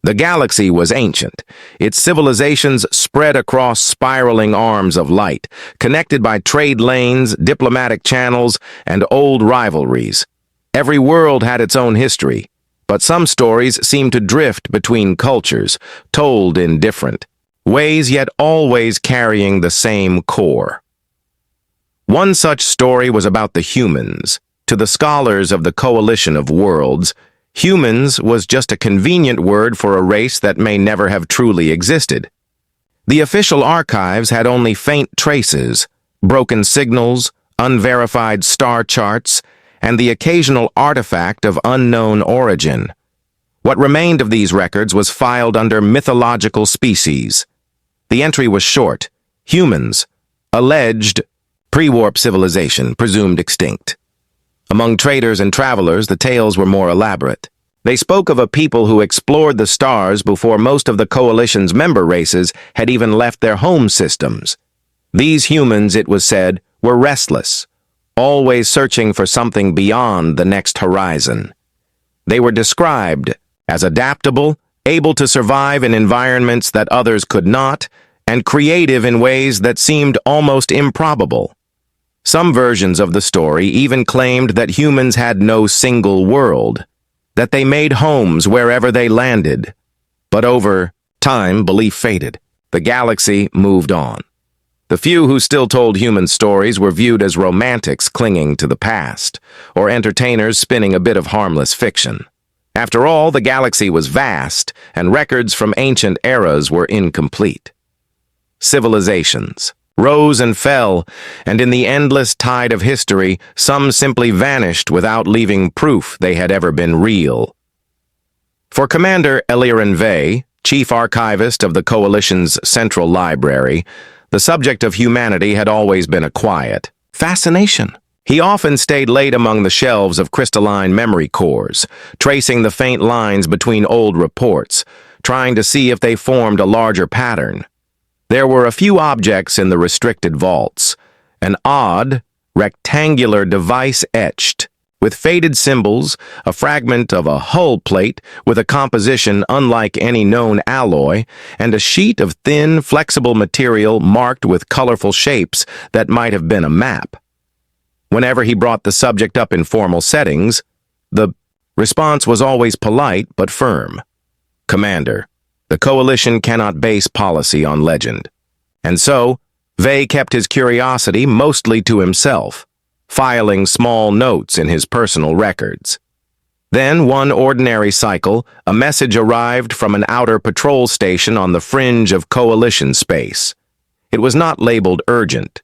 The galaxy was ancient. Its civilizations spread across spiraling arms of light, connected by trade lanes, diplomatic channels, and old rivalries. Every world had its own history, but some stories seemed to drift between cultures, told in different ways yet always carrying the same core. One such story was about the humans. To the scholars of the Coalition of Worlds, humans was just a convenient word for a race that may never have truly existed. The official archives had only faint traces, broken signals, unverified star charts, and the occasional artifact of unknown origin. What remained of these records was filed under mythological species. The entry was short: humans, alleged pre-warp civilization, presumed extinct. Among traders and travelers, the tales were more elaborate. They spoke of a people who explored the stars before most of the Coalition's member races had even left their home systems. These humans, it was said, were restless, always searching for something beyond the next horizon. They were described as adaptable, able to survive in environments that others could not, and creative in ways that seemed almost improbable. Some versions of the story even claimed that humans had no single world, that they made homes wherever they landed. But over time, belief faded. The galaxy moved on. The few who still told human stories were viewed as romantics clinging to the past, or entertainers spinning a bit of harmless fiction. After all, the galaxy was vast, and records from ancient eras were incomplete. Civilizations rose and fell, and in the endless tide of history, some simply vanished without leaving proof they had ever been real. For Commander Eliran Vey, chief archivist of the Coalition's Central Library, the subject of humanity had always been a quiet fascination. He often stayed late among the shelves of crystalline memory cores, tracing the faint lines between old reports, trying to see if they formed a larger pattern. There were a few objects in the restricted vaults, an odd, rectangular device etched, with faded symbols, a fragment of a hull plate with a composition unlike any known alloy, and a sheet of thin, flexible material marked with colorful shapes that might have been a map. Whenever he brought the subject up in formal settings, the response was always polite but firm. "Commander, the Coalition cannot base policy on legend." And so, Vey kept his curiosity mostly to himself, filing small notes in his personal records. Then, one ordinary cycle, a message arrived from an outer patrol station on the fringe of Coalition space. It was not labeled urgent,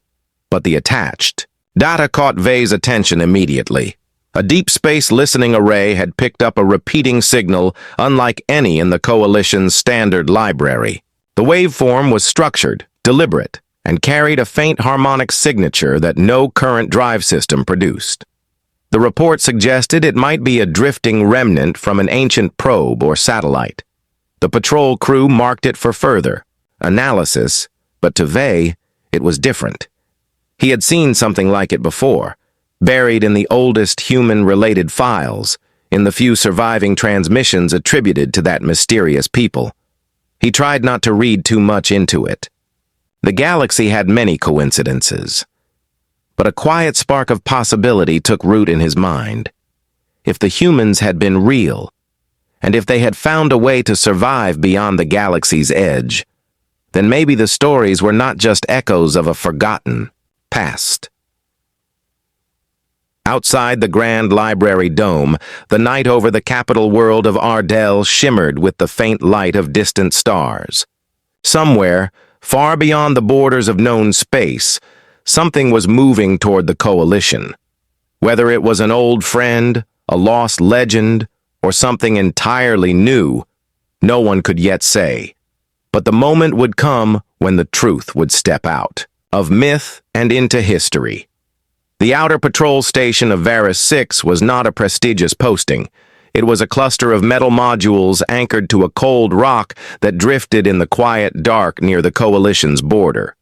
but the attached data caught Vey's attention immediately. A deep space listening array had picked up a repeating signal unlike any in the Coalition's standard library. The waveform was structured, deliberate, and carried a faint harmonic signature that no current drive system produced. The report suggested it might be a drifting remnant from an ancient probe or satellite. The patrol crew marked it for further analysis, but to Vey, it was different. He had seen something like it before, buried in the oldest human-related files, in the few surviving transmissions attributed to that mysterious people. He tried not to read too much into it. The galaxy had many coincidences, but a quiet spark of possibility took root in his mind. If the humans had been real, and if they had found a way to survive beyond the galaxy's edge, then maybe the stories were not just echoes of a forgotten past. Outside the grand library dome, the night over the capital world of Ardell shimmered with the faint light of distant stars. Somewhere, far beyond the borders of known space, something was moving toward the Coalition. Whether it was an old friend, a lost legend, or something entirely new, no one could yet say. But the moment would come when the truth would step out of myth and into history. The outer patrol station of Varus 6 was not a prestigious posting. It was a cluster of metal modules anchored to a cold rock that drifted in the quiet dark near the Coalition's border.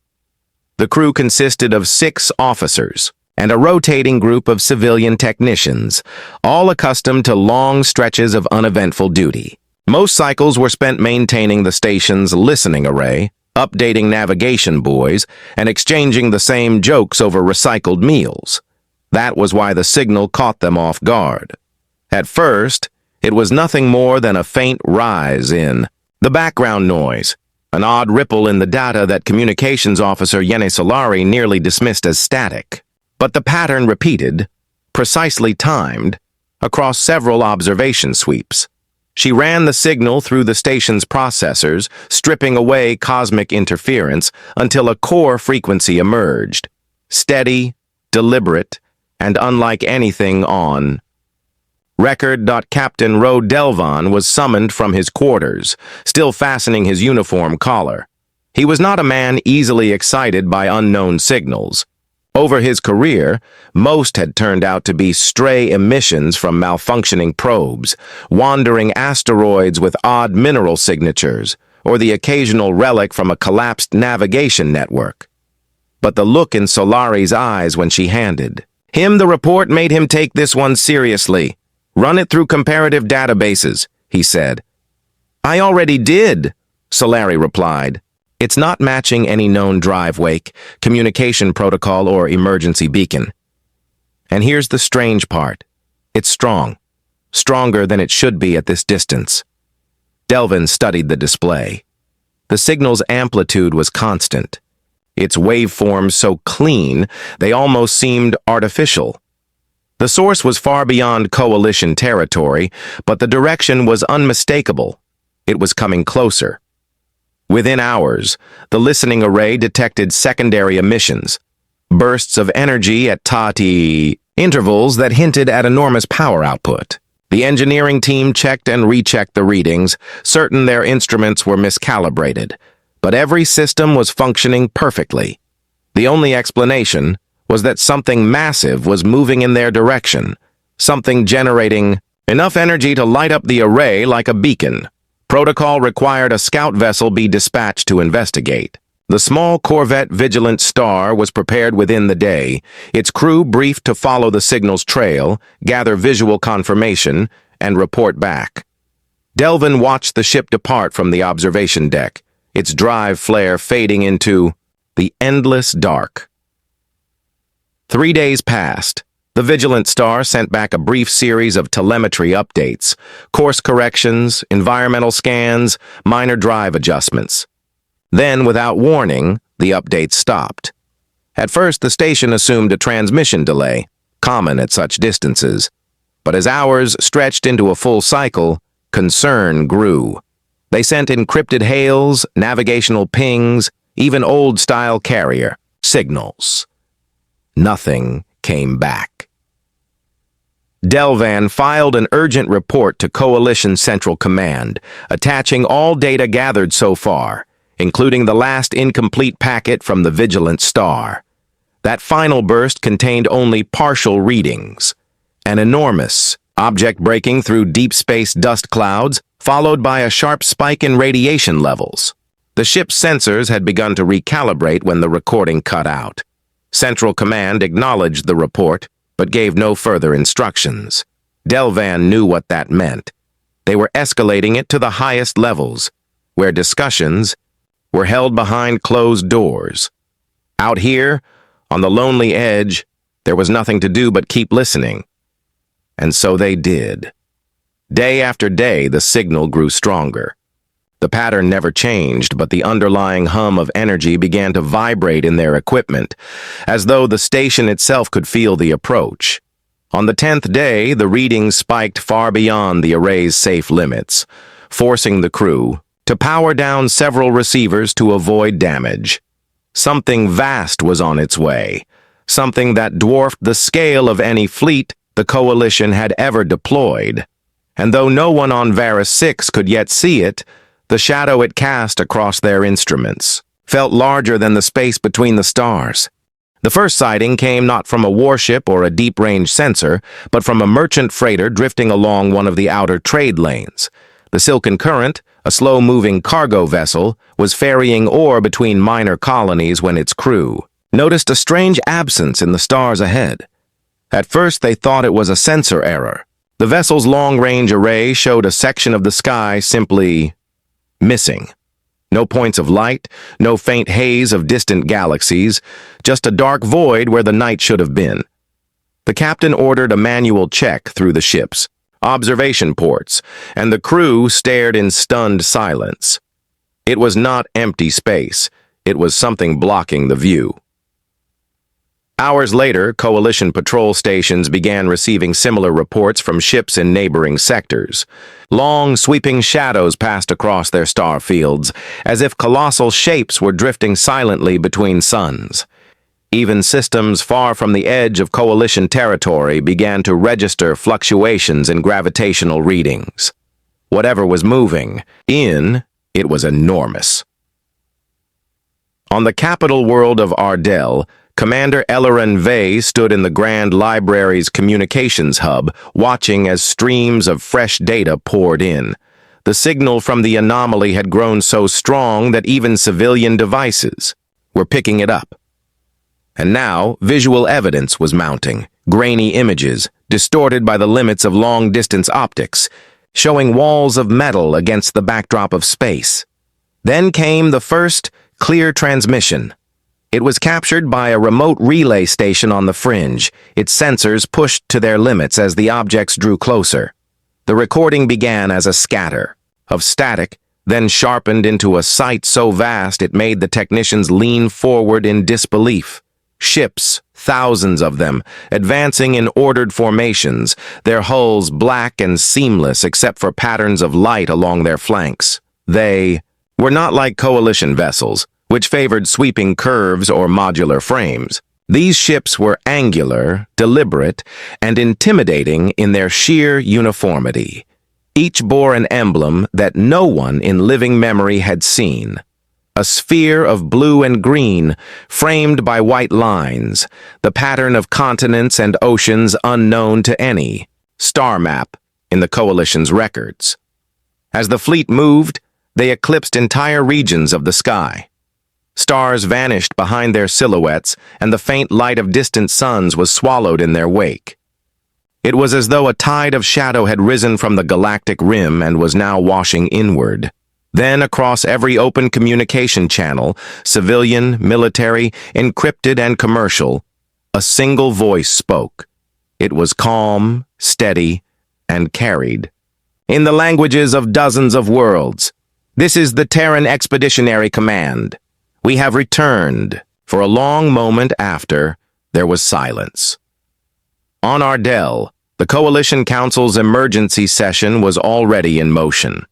The crew consisted of 6 officers and a rotating group of civilian technicians, all accustomed to long stretches of uneventful duty. Most cycles were spent maintaining the station's listening array, updating navigation buoys, and exchanging the same jokes over recycled meals. That was why the signal caught them off guard. At first, it was nothing more than a faint rise in the background noise, an odd ripple in the data that Communications Officer Yene Solari nearly dismissed as static. But the pattern repeated, precisely timed, across several observation sweeps. She ran the signal through the station's processors, stripping away cosmic interference until a core frequency emerged. Steady, deliberate, and unlike anything on. Record. Captain Ro Delvan was summoned from his quarters, still fastening his uniform collar. He was not a man easily excited by unknown signals. Over his career, most had turned out to be stray emissions from malfunctioning probes, wandering asteroids with odd mineral signatures, or the occasional relic from a collapsed navigation network. But the look in Solari's eyes when she handed him the report made him take this one seriously. "Run it through comparative databases," he said. "I already did," Solari replied. "It's not matching any known drive wake, communication protocol, or emergency beacon. And here's the strange part. It's strong. Stronger than it should be at this distance." Delvin studied the display. The signal's amplitude was constant. Its waveforms so clean, they almost seemed artificial. The source was far beyond Coalition territory, but the direction was unmistakable. It was coming closer. Within hours, the listening array detected secondary emissions, bursts of energy at tati intervals that hinted at enormous power output. The engineering team checked and rechecked the readings, certain their instruments were miscalibrated, but every system was functioning perfectly. The only explanation was that something massive was moving in their direction, something generating enough energy to light up the array like a beacon. Protocol required a scout vessel be dispatched to investigate. The small corvette Vigilant Star was prepared within the day, its crew briefed to follow the signal's trail, gather visual confirmation, and report back. Delvin watched the ship depart from the observation deck, its drive flare fading into the endless dark. 3 days passed. The Vigilant Star sent back a brief series of telemetry updates, course corrections, environmental scans, minor drive adjustments. Then, without warning, the updates stopped. At first, the station assumed a transmission delay, common at such distances. But as hours stretched into a full cycle, concern grew. They sent encrypted hails, navigational pings, even old-style carrier signals. Nothing came back. Delvan filed an urgent report to Coalition Central Command, attaching all data gathered so far, including the last incomplete packet from the Vigilant Star. That final burst contained only partial readings. An enormous object breaking through deep space dust clouds, followed by a sharp spike in radiation levels. The ship's sensors had begun to recalibrate when the recording cut out. Central Command acknowledged the report, but gave no further instructions. Delvan knew what that meant. They were escalating it to the highest levels, where discussions were held behind closed doors. Out here, on the lonely edge, there was nothing to do but keep listening. And so they did. Day after day, the signal grew stronger. The pattern never changed, but the underlying hum of energy began to vibrate in their equipment, as though the station itself could feel the approach. On the 10th day, the readings spiked far beyond the array's safe limits, forcing the crew to power down several receivers to avoid damage. Something vast was on its way, something that dwarfed the scale of any fleet the Coalition had ever deployed. And though no one on Varus 6 could yet see it, the shadow it cast across their instruments felt larger than the space between the stars. The first sighting came not from a warship or a deep-range sensor, but from a merchant freighter drifting along one of the outer trade lanes. The Silken Current, a slow-moving cargo vessel, was ferrying ore between minor colonies when its crew noticed a strange absence in the stars ahead. At first they thought it was a sensor error, The vessel's long-range array showed a section of the sky simply missing. No points of light, no faint haze of distant galaxies, just a dark void where the night should have been. The captain ordered a manual check through the ship's observation ports, and the crew stared in stunned silence. It was not empty space. It was something blocking the view. Hours later, Coalition patrol stations began receiving similar reports from ships in neighboring sectors. Long, sweeping shadows passed across their star fields, as if colossal shapes were drifting silently between suns. Even systems far from the edge of Coalition territory began to register fluctuations in gravitational readings. Whatever was moving, it was enormous. On the capital world of Ardell, Commander Elleran Vey stood in the Grand Library's communications hub, watching as streams of fresh data poured in. The signal from the anomaly had grown so strong that even civilian devices were picking it up. And now, visual evidence was mounting, grainy images, distorted by the limits of long-distance optics, showing walls of metal against the backdrop of space. Then came the first clear transmission. It was captured by a remote relay station on the fringe, its sensors pushed to their limits as the objects drew closer. The recording began as a scatter of static, then sharpened into a sight so vast it made the technicians lean forward in disbelief. Ships, thousands of them, advancing in ordered formations, their hulls black and seamless except for patterns of light along their flanks. They were not like Coalition vessels, which favored sweeping curves or modular frames. These ships were angular, deliberate, and intimidating in their sheer uniformity. Each bore an emblem that no one in living memory had seen. A sphere of blue and green, framed by white lines, the pattern of continents and oceans unknown to any star map in the Coalition's records. As the fleet moved, they eclipsed entire regions of the sky. Stars vanished behind their silhouettes, and the faint light of distant suns was swallowed in their wake. It was as though a tide of shadow had risen from the galactic rim and was now washing inward. Then, across every open communication channel, civilian, military, encrypted, and commercial, a single voice spoke. It was calm, steady, and carried. In the languages of dozens of worlds, this is the Terran Expeditionary Command. We have returned. For a long moment after, there was silence. On Ardell, the Coalition Council's emergency session was already in motion.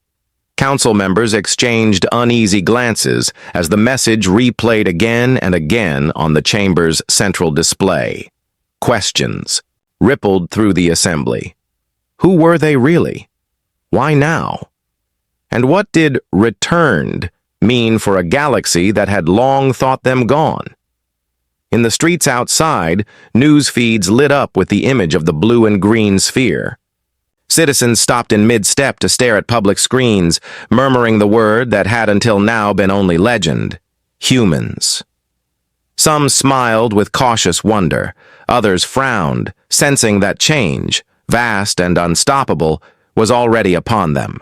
Council members exchanged uneasy glances as the message replayed again and again on the chamber's central display. Questions rippled through the assembly. Who were they really? Why now? And what did returned mean for a galaxy that had long thought them gone? In the streets outside, news feeds lit up with the image of the blue and green sphere. Citizens stopped in mid-step to stare at public screens, murmuring the word that had until now been only legend: humans. Some smiled with cautious wonder, others frowned, sensing that change, vast and unstoppable, was already upon them.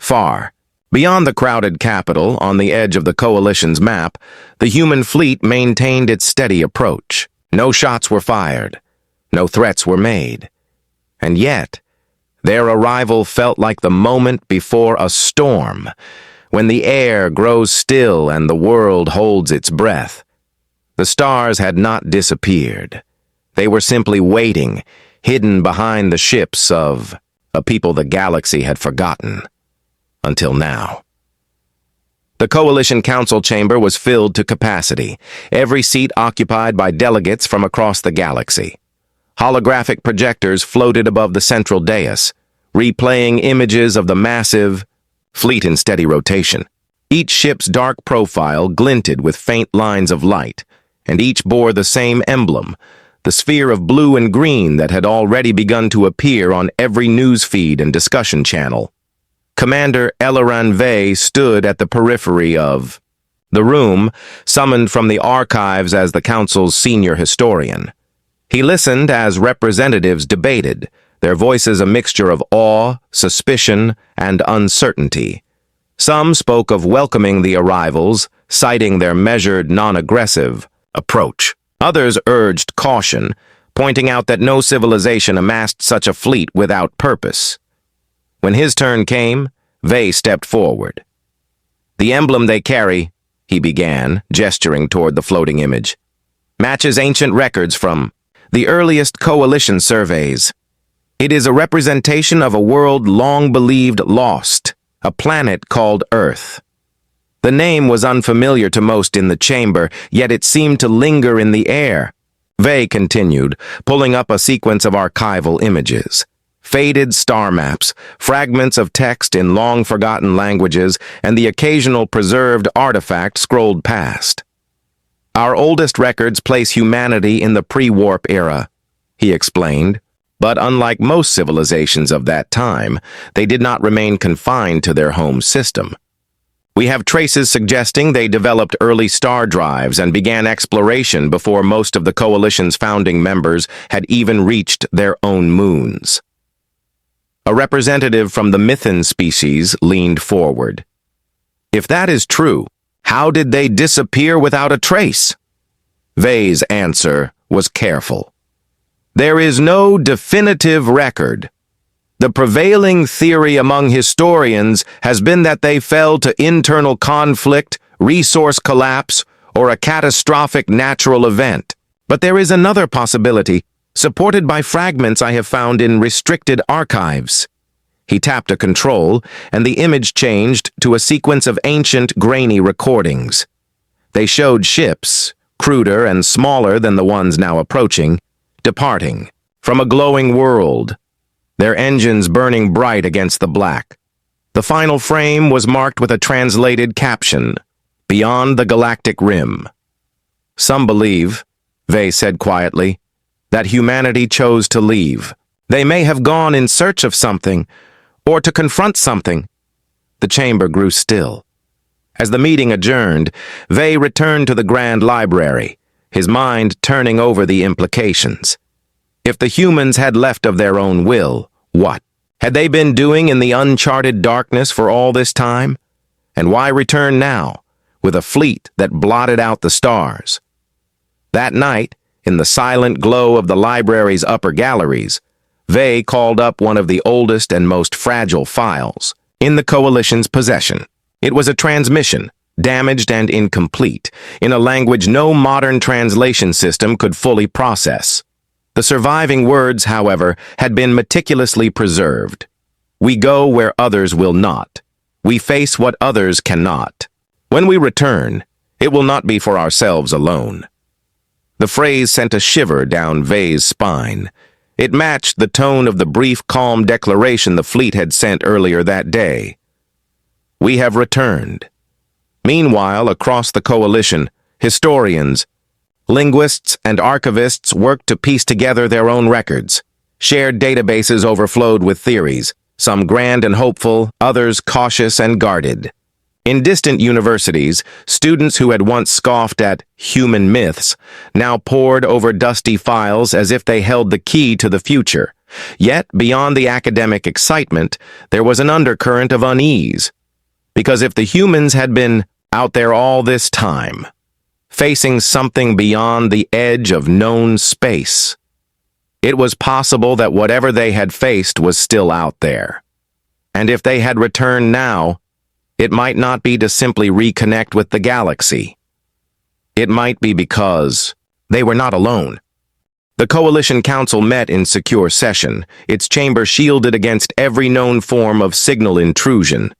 Far, beyond the crowded capital, on the edge of the Coalition's map, the human fleet maintained its steady approach. No shots were fired. No threats were made. And yet, their arrival felt like the moment before a storm, when the air grows still and the world holds its breath. The stars had not disappeared. They were simply waiting, hidden behind the ships of a people the galaxy had forgotten. Until now. The Coalition Council chamber was filled to capacity, every seat occupied by delegates from across the galaxy. Holographic projectors floated above the central dais, replaying images of the massive fleet in steady rotation. Each ship's dark profile glinted with faint lines of light, and each bore the same emblem, the sphere of blue and green that had already begun to appear on every news feed and discussion channel. Commander Elleran Vey stood at the periphery of the room, summoned from the archives as the Council's senior historian. He listened as representatives debated, their voices a mixture of awe, suspicion, and uncertainty. Some spoke of welcoming the arrivals, citing their measured, non-aggressive approach. Others urged caution, pointing out that no civilization amassed such a fleet without purpose. When his turn came, Vey stepped forward. "The emblem they carry," he began, gesturing toward the floating image, "matches ancient records from the earliest coalition surveys. It is a representation of a world long believed lost, a planet called Earth." The name was unfamiliar to most in the chamber, yet it seemed to linger in the air. Vey continued, pulling up a sequence of archival images. Faded star maps, fragments of text in long-forgotten languages, and the occasional preserved artifact scrolled past. "Our oldest records place humanity in the pre-warp era," he explained. But unlike most civilizations of that time, they did not remain confined to their home system. "We have traces suggesting they developed early star drives and began exploration before most of the Coalition's founding members had even reached their own moons." A representative from the Mython species leaned forward. "If that is true, how did they disappear without a trace?" Vey's answer was careful. "There is no definitive record. The prevailing theory among historians has been that they fell to internal conflict, resource collapse, or a catastrophic natural event. But there is another possibility, supported by fragments I have found in restricted archives." He tapped a control, and the image changed to a sequence of ancient, grainy recordings. They showed ships, cruder and smaller than the ones now approaching, departing from a glowing world, their engines burning bright against the black. The final frame was marked with a translated caption, "Beyond the Galactic Rim." "Some believe," Vey said quietly, "that humanity chose to leave. They may have gone in search of something, or to confront something." The chamber grew still. As the meeting adjourned, Vey returned to the Grand Library, his mind turning over the implications. If the humans had left of their own will, what had they been doing in the uncharted darkness for all this time? And why return now, with a fleet that blotted out the stars? That night, in the silent glow of the library's upper galleries, Vey called up one of the oldest and most fragile files in the Coalition's possession. It was a transmission, damaged and incomplete, in a language no modern translation system could fully process. The surviving words, however, had been meticulously preserved. "We go where others will not. We face what others cannot. When we return, it will not be for ourselves alone." The phrase sent a shiver down Vey's spine. It matched the tone of the brief, calm declaration the fleet had sent earlier that day. "We have returned." Meanwhile, across the Coalition, historians, linguists, and archivists worked to piece together their own records. Shared databases overflowed with theories, some grand and hopeful, others cautious and guarded. In distant universities, students who had once scoffed at human myths now pored over dusty files as if they held the key to the future. Yet, beyond the academic excitement, there was an undercurrent of unease. Because if the humans had been out there all this time, facing something beyond the edge of known space, it was possible that whatever they had faced was still out there. And if they had returned now, it might not be to simply reconnect with the galaxy. It might be because they were not alone. The Coalition Council met in secure session, its chamber shielded against every known form of signal intrusion.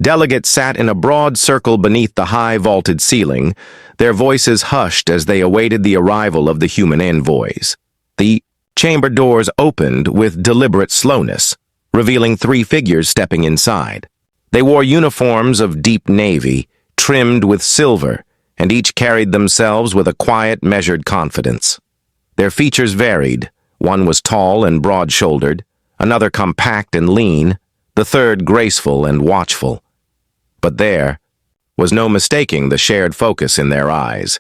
Delegates sat in a broad circle beneath the high vaulted ceiling, their voices hushed as they awaited the arrival of the human envoys. The chamber doors opened with deliberate slowness, revealing 3 figures stepping inside. They wore uniforms of deep navy, trimmed with silver, and each carried themselves with a quiet, measured confidence. Their features varied. One was tall and broad-shouldered, another compact and lean, the third graceful and watchful. But there was no mistaking the shared focus in their eyes.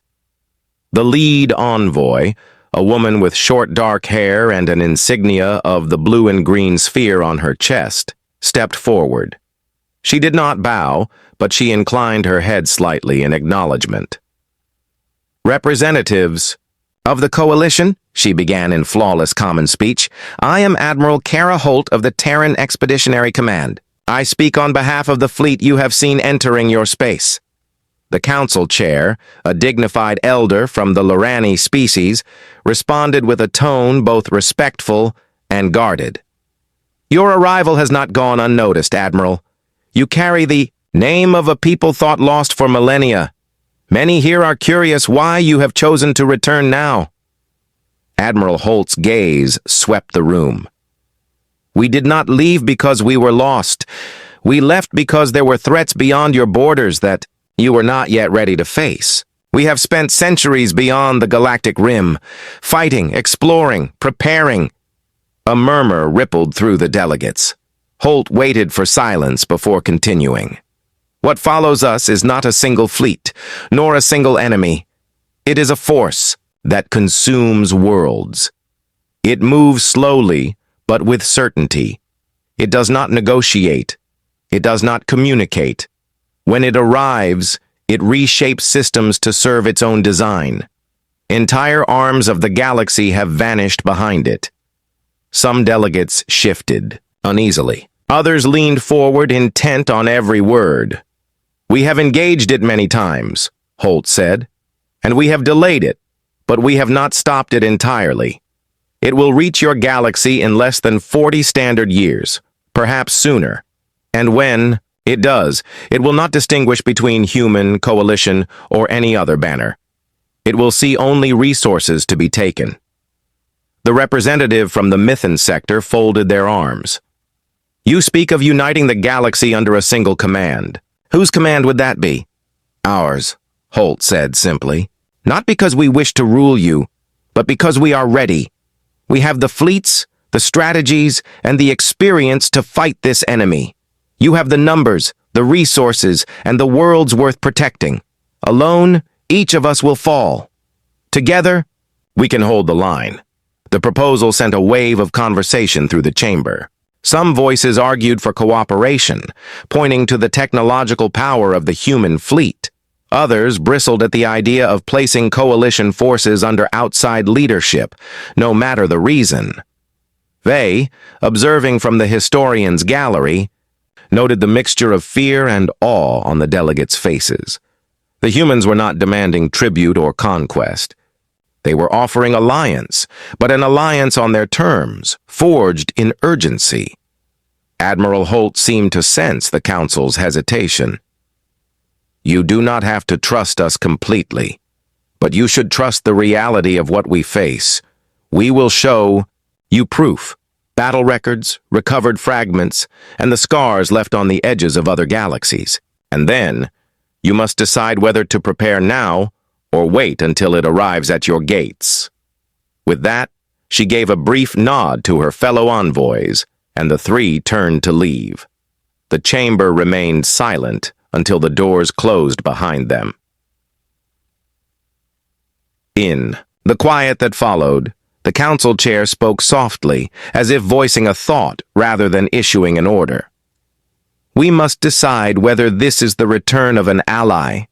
The lead envoy, a woman with short dark hair and an insignia of the blue and green sphere on her chest, stepped forward. She did not bow, but she inclined her head slightly in acknowledgement. "Representatives of the Coalition," she began in flawless common speech, "I am Admiral Kara Holt of the Terran Expeditionary Command. I speak on behalf of the fleet you have seen entering your space." The council chair, a dignified elder from the Lorani species, responded with a tone both respectful and guarded. "Your arrival has not gone unnoticed, Admiral. You carry the name of a people thought lost for millennia. Many here are curious why you have chosen to return now." Admiral Holt's gaze swept the room. "We did not leave because we were lost. We left because there were threats beyond your borders that you were not yet ready to face. We have spent centuries beyond the galactic rim, fighting, exploring, preparing." A murmur rippled through the delegates. Holt waited for silence before continuing. "What follows us is not a single fleet, nor a single enemy. It is a force that consumes worlds. It moves slowly, but with certainty. It does not negotiate. It does not communicate. When it arrives, it reshapes systems to serve its own design. Entire arms of the galaxy have vanished behind it." Some delegates shifted uneasily. Others leaned forward, intent on every word. "We have engaged it many times," Holt said, "and we have delayed it, but we have not stopped it entirely. It will reach your galaxy in less than 40 standard years, perhaps sooner. And when it does, it will not distinguish between human, coalition, or any other banner. It will see only resources to be taken." The representative from the Mython sector folded their arms. "You speak of uniting the galaxy under a single command. Whose command would that be?" "Ours," Holt said simply. "Not because we wish to rule you, but because we are ready. We have the fleets, the strategies, and the experience to fight this enemy. You have the numbers, the resources, and the worlds worth protecting. Alone, each of us will fall. Together, we can hold the line." The proposal sent a wave of conversation through the chamber. Some voices argued for cooperation, pointing to the technological power of the human fleet. Others bristled at the idea of placing coalition forces under outside leadership, no matter the reason. They, observing from the historian's gallery, noted the mixture of fear and awe on the delegates' faces. The humans were not demanding tribute or conquest. They were offering alliance, but an alliance on their terms, forged in urgency. Admiral Holt seemed to sense the council's hesitation. "You do not have to trust us completely, but you should trust the reality of what we face. We will show you proof, battle records, recovered fragments, and the scars left on the edges of other galaxies. And then, you must decide whether to prepare now or wait until it arrives at your gates." With that, she gave a brief nod to her fellow envoys, and the three turned to leave. The chamber remained silent until the doors closed behind them. In the quiet that followed, the council chair spoke softly, as if voicing a thought rather than issuing an order. "We must decide whether this is the return of an ally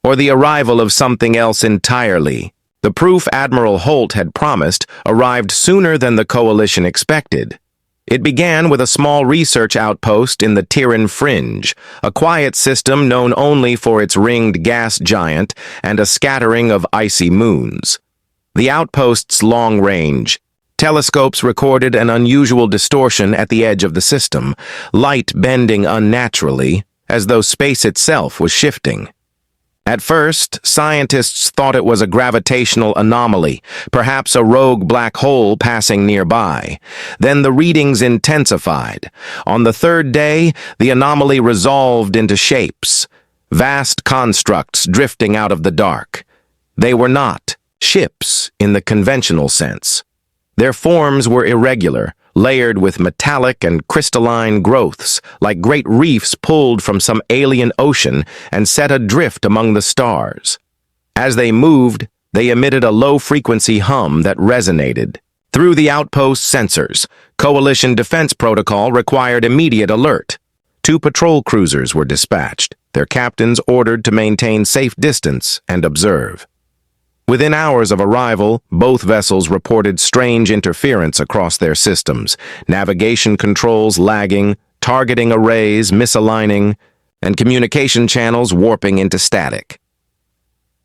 or the arrival of something else entirely." The proof Admiral Holt had promised arrived sooner than the coalition expected. It began with a small research outpost in the Terran Fringe, a quiet system known only for its ringed gas giant and a scattering of icy moons. The outpost's long range telescopes recorded an unusual distortion at the edge of the system, light bending unnaturally, as though space itself was shifting. At first, scientists thought it was a gravitational anomaly, perhaps a rogue black hole passing nearby. Then the readings intensified. On the third day, the anomaly resolved into shapes, vast constructs drifting out of the dark. They were not ships in the conventional sense. Their forms were irregular, layered with metallic and crystalline growths, like great reefs pulled from some alien ocean and set adrift among the stars. As they moved, They emitted a low-frequency hum that resonated. Through the outpost sensors, Coalition Defense Protocol required immediate alert. 2 patrol cruisers were dispatched, their captains ordered to maintain safe distance and observe. Within hours of arrival, both vessels reported strange interference across their systems, navigation controls lagging, targeting arrays misaligning, and communication channels warping into static.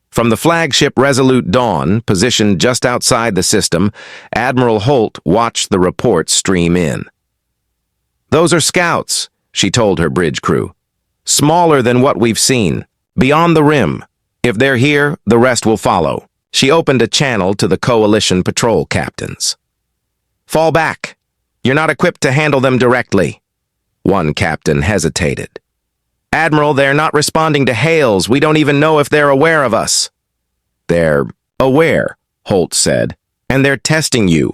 From the flagship Resolute Dawn, positioned just outside the system, Admiral Holt watched the reports stream in. "Those are scouts," she told her bridge crew. "Smaller than what we've seen. Beyond the rim. If they're here, the rest will follow." She opened a channel to the Coalition patrol captains. "Fall back. You're not equipped to handle them directly." One captain hesitated. "Admiral, they're not responding to hails. We don't even know if they're aware of us." "They're aware," Holt said, "and they're testing you.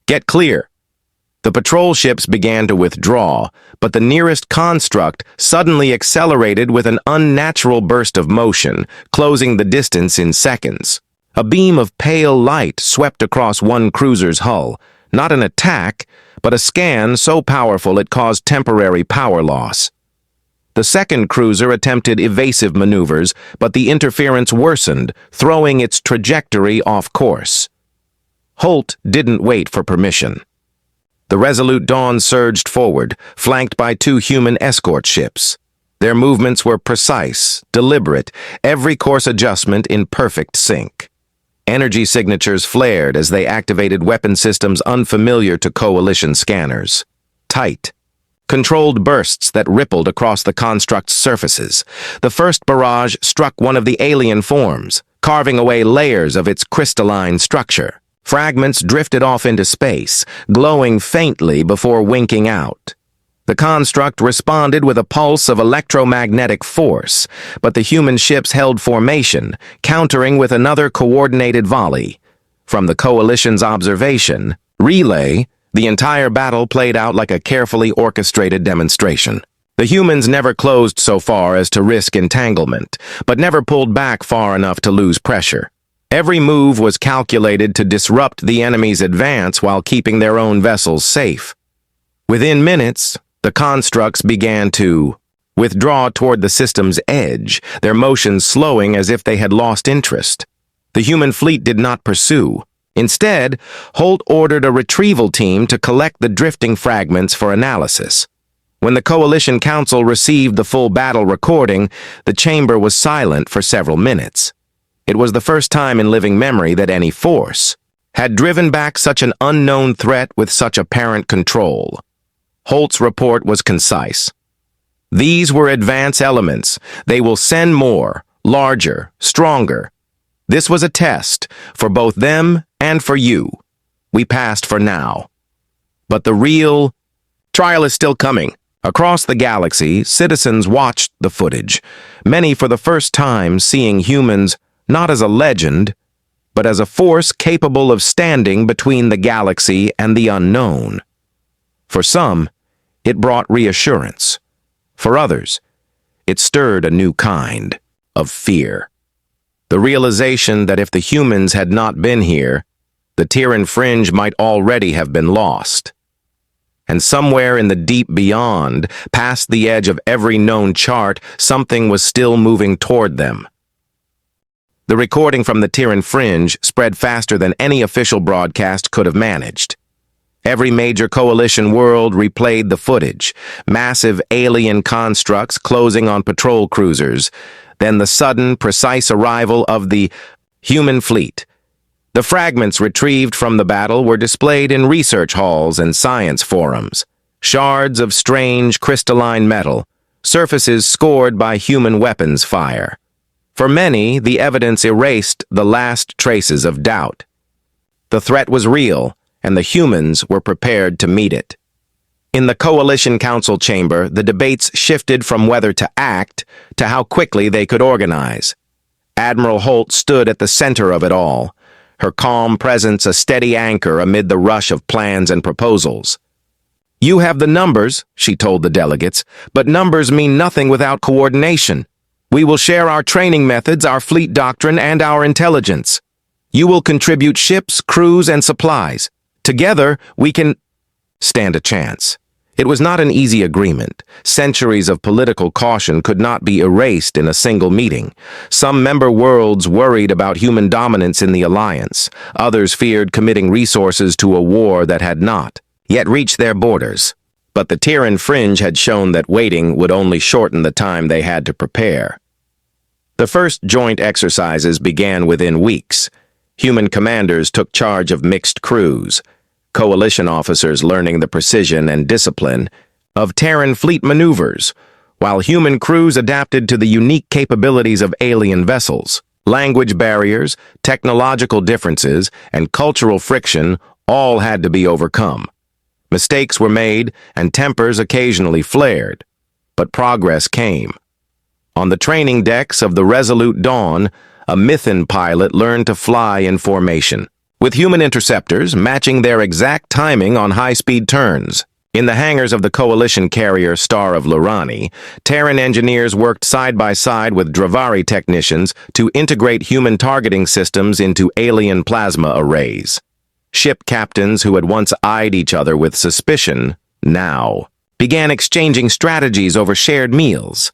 Get clear." The patrol ships began to withdraw, but the nearest construct suddenly accelerated with an unnatural burst of motion, closing the distance in seconds. A beam of pale light swept across one cruiser's hull, not an attack, but a scan so powerful it caused temporary power loss. The second cruiser attempted evasive maneuvers, but the interference worsened, throwing its trajectory off course. Holt didn't wait for permission. The Resolute Dawn surged forward, flanked by 2 human escort ships. Their movements were precise, deliberate, every course adjustment in perfect sync. Energy signatures flared as they activated weapon systems unfamiliar to Coalition scanners. Tight, controlled bursts that rippled across the construct's surfaces. The first barrage struck one of the alien forms, carving away layers of its crystalline structure. Fragments drifted off into space, glowing faintly before winking out. The construct responded with a pulse of electromagnetic force, but the human ships held formation, countering with another coordinated volley. From the Coalition's observation, relay, the entire battle played out like a carefully orchestrated demonstration. The humans never closed so far as to risk entanglement, but never pulled back far enough to lose pressure. Every move was calculated to disrupt the enemy's advance while keeping their own vessels safe. Within minutes, the constructs began to withdraw toward the system's edge, their motions slowing as if they had lost interest. The human fleet did not pursue. Instead, Holt ordered a retrieval team to collect the drifting fragments for analysis. When the Coalition Council received the full battle recording, the chamber was silent for several minutes. It was the first time in living memory that any force had driven back such an unknown threat with such apparent control. Holt's report was concise. "These were advance elements. They will send more, larger, stronger. This was a test for both them and for you. We passed for now. But the real trial is still coming." Across the galaxy, citizens watched the footage, many for the first time seeing humans not as a legend, but as a force capable of standing between the galaxy and the unknown. For some, it brought reassurance. For others, it stirred a new kind of fear. The realization that if the humans had not been here, the Terran fringe might already have been lost. And somewhere in the deep beyond, past the edge of every known chart, something was still moving toward them. The recording from the Terran fringe spread faster than any official broadcast could have managed. Every major Coalition world replayed the footage, massive alien constructs closing on patrol cruisers, then the sudden, precise arrival of the human fleet. The fragments retrieved from the battle were displayed in research halls and science forums. Shards of strange crystalline metal, surfaces scored by human weapons fire. For many, the evidence erased the last traces of doubt. The threat was real, and the humans were prepared to meet it. In the Coalition Council chamber, the debates shifted from whether to act to how quickly they could organize. Admiral Holt stood at the center of it all, her calm presence a steady anchor amid the rush of plans and proposals. "You have the numbers," she told the delegates, "but numbers mean nothing without coordination. We will share our training methods, our fleet doctrine, and our intelligence. You will contribute ships, crews, and supplies. Together, we can stand a chance. It was not an easy agreement. Centuries of political caution could not be erased in a single meeting. Some member worlds worried about human dominance in the alliance. Others feared committing resources to a war that had not yet reached their borders. But the Terran fringe had shown that waiting would only shorten the time they had to prepare. The first joint exercises began within weeks. Human commanders took charge of mixed crews, coalition officers learning the precision and discipline of Terran fleet maneuvers, while human crews adapted to the unique capabilities of alien vessels. Language barriers, technological differences, and cultural friction all had to be overcome. Mistakes were made, and tempers occasionally flared, but progress came. On the training decks of the Resolute Dawn, a Mythian pilot learned to fly in formation, with human interceptors matching their exact timing on high-speed turns. In the hangars of the coalition carrier Star of Lurani, Terran engineers worked side by side with Dravari technicians to integrate human targeting systems into alien plasma arrays. Ship captains who had once eyed each other with suspicion now began exchanging strategies over shared meals.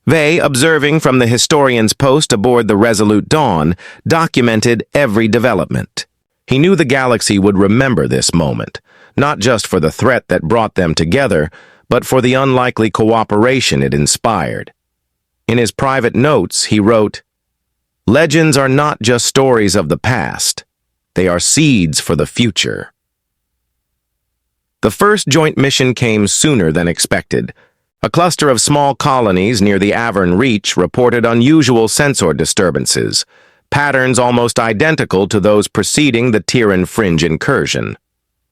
They, observing from the historian's post aboard the Resolute Dawn, documented every development. He knew the galaxy would remember this moment, not just for the threat that brought them together, but for the unlikely cooperation it inspired. In his private notes, he wrote, "Legends are not just stories of the past. They are seeds for the future." The first joint mission came sooner than expected. A cluster of small colonies near the Avern Reach reported unusual sensor disturbances, patterns almost identical to those preceding the Terran fringe incursion.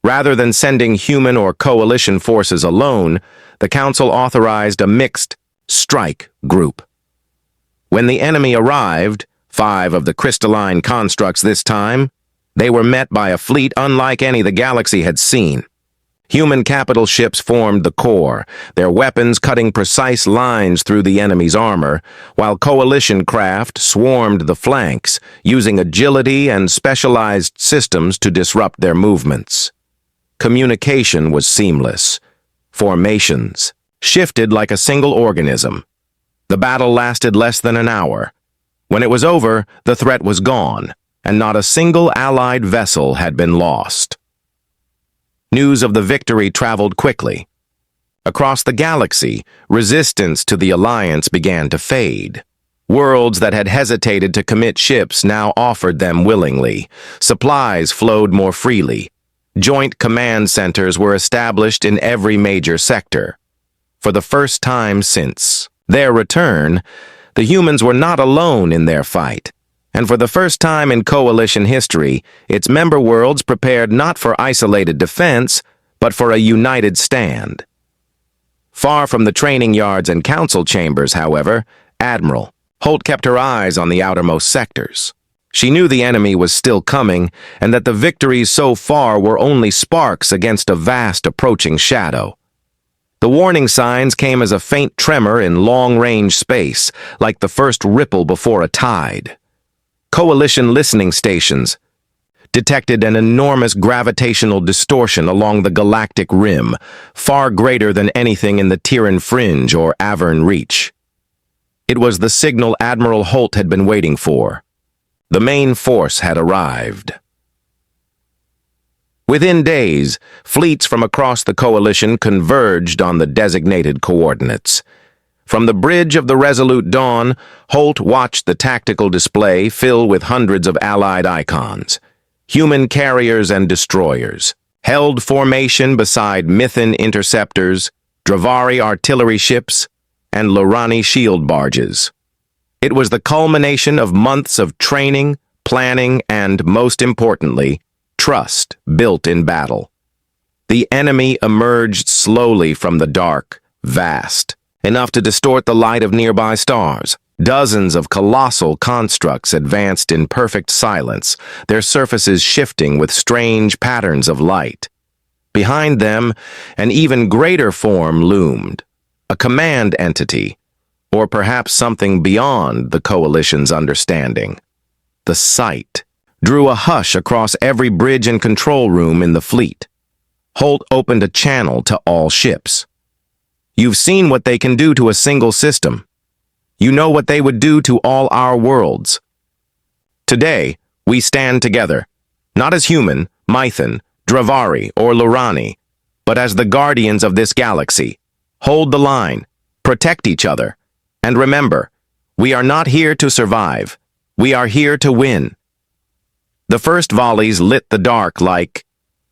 Rather than sending human or coalition forces alone, the Council authorized a mixed strike group. When the enemy arrived, 5 of the crystalline constructs this time, they were met by a fleet unlike any the galaxy had seen. Human capital ships formed the core, their weapons cutting precise lines through the enemy's armor, while coalition craft swarmed the flanks, using agility and specialized systems to disrupt their movements. Communication was seamless. Formations shifted like a single organism. The battle lasted less than an hour. When it was over, the threat was gone, and not a single Allied vessel had been lost. News of the victory traveled quickly. Across the galaxy, resistance to the Alliance began to fade. Worlds that had hesitated to commit ships now offered them willingly. Supplies flowed more freely. Joint command centers were established in every major sector. For the first time since their return, the humans were not alone in their fight. And for the first time in coalition history, its member worlds prepared not for isolated defense, but for a united stand. Far from the training yards and council chambers, however, Admiral Holt kept her eyes on the outermost sectors. She knew the enemy was still coming, and that the victories so far were only sparks against a vast approaching shadow. The warning signs came as a faint tremor in long-range space, like the first ripple before a tide. Coalition listening stations detected an enormous gravitational distortion along the galactic rim, far greater than anything in the Terran fringe or Avern Reach. It was the signal Admiral Holt had been waiting for. The main force had arrived. Within days, fleets from across the coalition converged on the designated coordinates. From the bridge of the Resolute Dawn, Holt watched the tactical display fill with hundreds of Allied icons. Human carriers and destroyers held formation beside Mythian interceptors, Dravari artillery ships, and Lurani shield barges. It was the culmination of months of training, planning, and, most importantly, trust built in battle. The enemy emerged slowly from the dark, vast, enough to distort the light of nearby stars. Dozens of colossal constructs advanced in perfect silence, their surfaces shifting with strange patterns of light. Behind them, an even greater form loomed, a command entity, or perhaps something beyond the coalition's understanding. The sight, drew a hush across every bridge and control room in the fleet. Holt opened a channel to all ships. You've seen what they can do to a single system. You know what they would do to all our worlds. Today, we stand together, not as human, Mythan, Dravari, or Lurani, but as the guardians of this galaxy. Hold the line, protect each other, and remember, we are not here to survive. We are here to win. The first volleys lit the dark like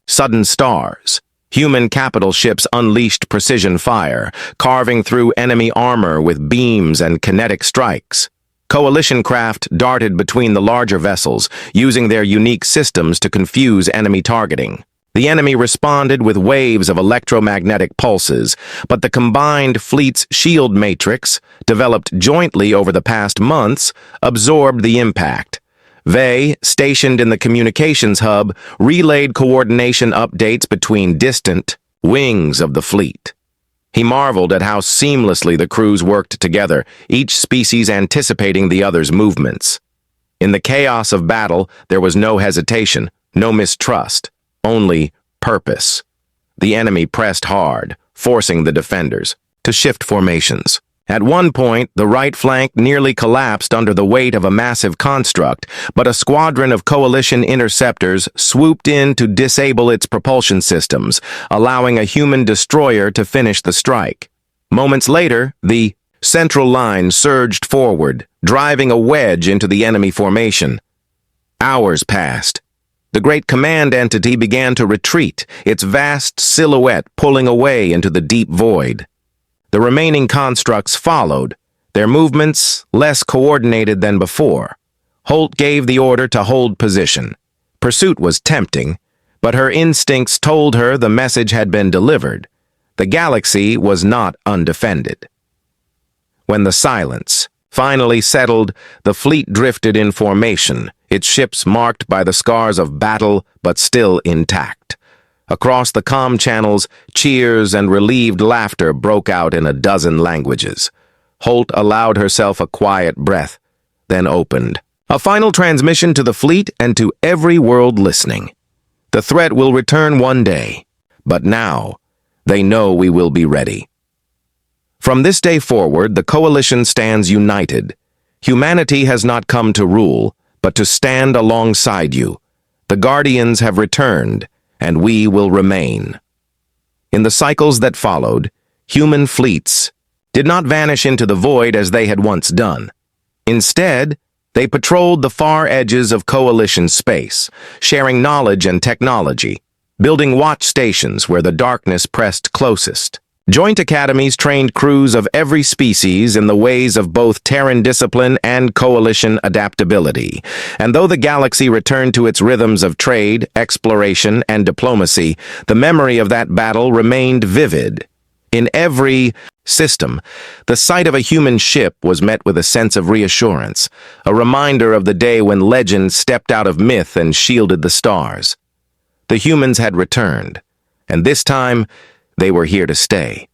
sudden stars. Human capital ships unleashed precision fire, carving through enemy armor with beams and kinetic strikes. Coalition craft darted between the larger vessels, using their unique systems to confuse enemy targeting. The enemy responded with waves of electromagnetic pulses, but the combined fleet's shield matrix, developed jointly over the past months, absorbed the impact. They, stationed in the communications hub, relayed coordination updates between distant wings of the fleet. He marveled at how seamlessly the crews worked together, each species anticipating the other's movements. In the chaos of battle, there was no hesitation, no mistrust, only purpose. The enemy pressed hard, forcing the defenders to shift formations. At one point, the right flank nearly collapsed under the weight of a massive construct, but a squadron of coalition interceptors swooped in to disable its propulsion systems, allowing a human destroyer to finish the strike. Moments later, the central line surged forward, driving a wedge into the enemy formation. Hours passed. The great command entity began to retreat, its vast silhouette pulling away into the deep void. The remaining constructs followed, their movements less coordinated than before. Holt gave the order to hold position. Pursuit was tempting, but her instincts told her the message had been delivered. The galaxy was not undefended. When the silence finally settled, the fleet drifted in formation, its ships marked by the scars of battle but still intact. Across the comm channels, cheers and relieved laughter broke out in a dozen languages. Holt allowed herself a quiet breath, then opened. A final transmission to the fleet and to every world listening. The threat will return one day, but now they know we will be ready. From this day forward, the coalition stands united. Humanity has not come to rule, but to stand alongside you. The Guardians have returned, and we will remain. In the cycles that followed, human fleets did not vanish into the void as they had once done. Instead, they patrolled the far edges of coalition space, sharing knowledge and technology, building watch stations where the darkness pressed closest. Joint academies trained crews of every species in the ways of both Terran discipline and coalition adaptability. And though the galaxy returned to its rhythms of trade, exploration, and diplomacy, the memory of that battle remained vivid. In every system, the sight of a human ship was met with a sense of reassurance, a reminder of the day when legend stepped out of myth and shielded the stars. The humans had returned, and this time, they were here to stay.